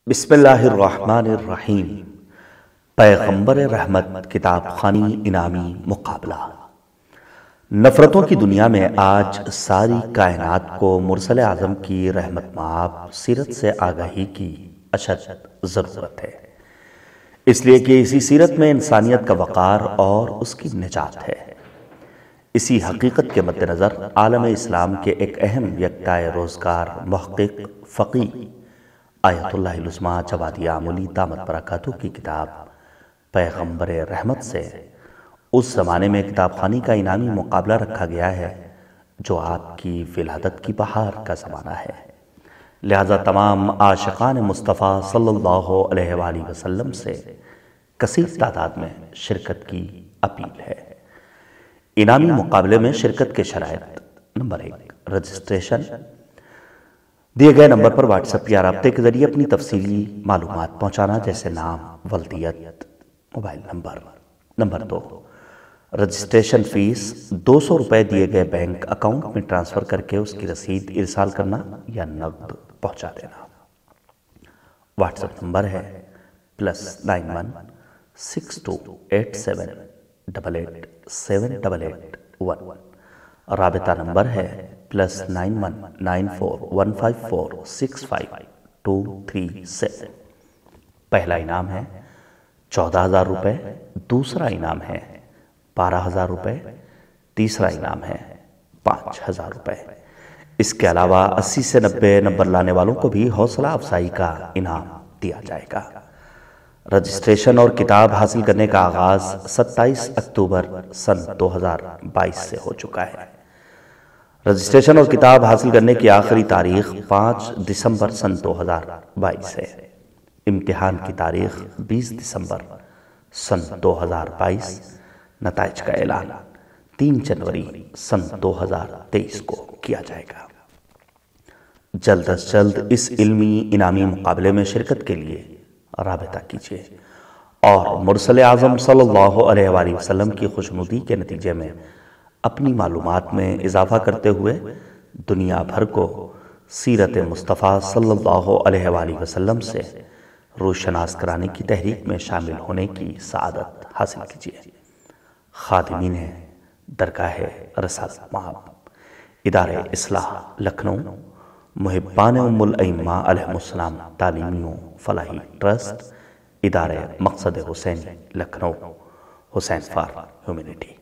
بسم اللہ الرحمن الرحیم۔ پیغمبر رحمت کتاب خوانی انعامی مقابلہ۔ نفرتوں کی دنیا میں آج ساری کائنات کو مرسل اعظم کی رحمت مآب سیرت سے آگاہی کی اشد ضرورت ہے، اس لیے کہ اسی سیرت میں انسانیت کا وقار اور اس کی نجات ہے۔ اسی حقیقت کے مد نظر عالم اسلام کے ایک اہم یکتائے روزگار محقق فقیہ آیت اللہ العظمیٰ جوادی آملی دامت برکاتہ کی کتاب پیغمبر رحمت سے اس زمانے میں کتاب خوانی کا انعامی مقابلہ رکھا گیا ہے جو آپ کی ولادت کی بہار کا زمانہ ہے، لہذا تمام عاشقان مصطفیٰ صلی اللہ علیہ وآلہ وسلم سے کثیر تعداد میں شرکت کی اپیل ہے۔ انعامی مقابلے میں شرکت کے شرائط: نمبر 1، رجسٹریشن۔ دیے گئے نمبر پر واٹس ایپ یا رابطے کے ذریعے اپنی تفصیلی معلومات پہنچانا، جیسے نام، ولدیت، mobile number. Number 2، registration fee 200 روپے دیے گئے بینک اکاؤنٹ میں ٹرانسفر کر کے اس کی رسید ارسال کرنا یا نقد پہنچا دینا۔ واٹس ایپ نمبر ہے +91 6287 887881۔ رابطہ نمبر ہے +91 94 154 65237۔ پہلا انعام ہے 14,000 روپے، دوسرا انعام ہے 12,000 روپے، تیسرا انعام ہے 5,000 روپے۔ اس کے علاوہ 80 سے 90 نمبر لانے والوں کو بھی حوصلہ افزائی کا انعام دیا جائے گا۔ رجسٹریشن اور کتاب حاصل کرنے کا آغاز 27 اکتوبر سن 2022 سے ہو چکا ہے۔ رجسٹریشن اور کتاب حاصل کرنے کی آخری تاریخ 5 دسمبر سن 2022 ہے۔ امتحان کی تاریخ 20 دسمبر سن 2022۔ نتائج کا اعلان 3 جنوری سن 2023 کو کیا جائے گا۔ جلد از جلد اس علمی انعامی مقابلے میں شرکت کے لیے رابطہ کیجیے اور مرسل اعظم صلی اللہ علیہ وآلہ وسلم کی خوشنودی کے نتیجے میں اپنی معلومات میں اضافہ کرتے ہوئے دنیا بھر کو سیرت مصطفیٰ صلی اللہ علیہ وآلہ وسلم سے روشناس کرانے کی تحریک میں شامل ہونے کی سعادت حاصل کیجیے۔ خادمین درگاہ رسالت مآب، ادارہ اصلاح لکھنؤ، محبان ام الائمہ علیہ السلام تعلیمی و فلاحی ٹرسٹ، ادارہ مقصد حسین لکھنؤ، حسین فار ہیومینٹی۔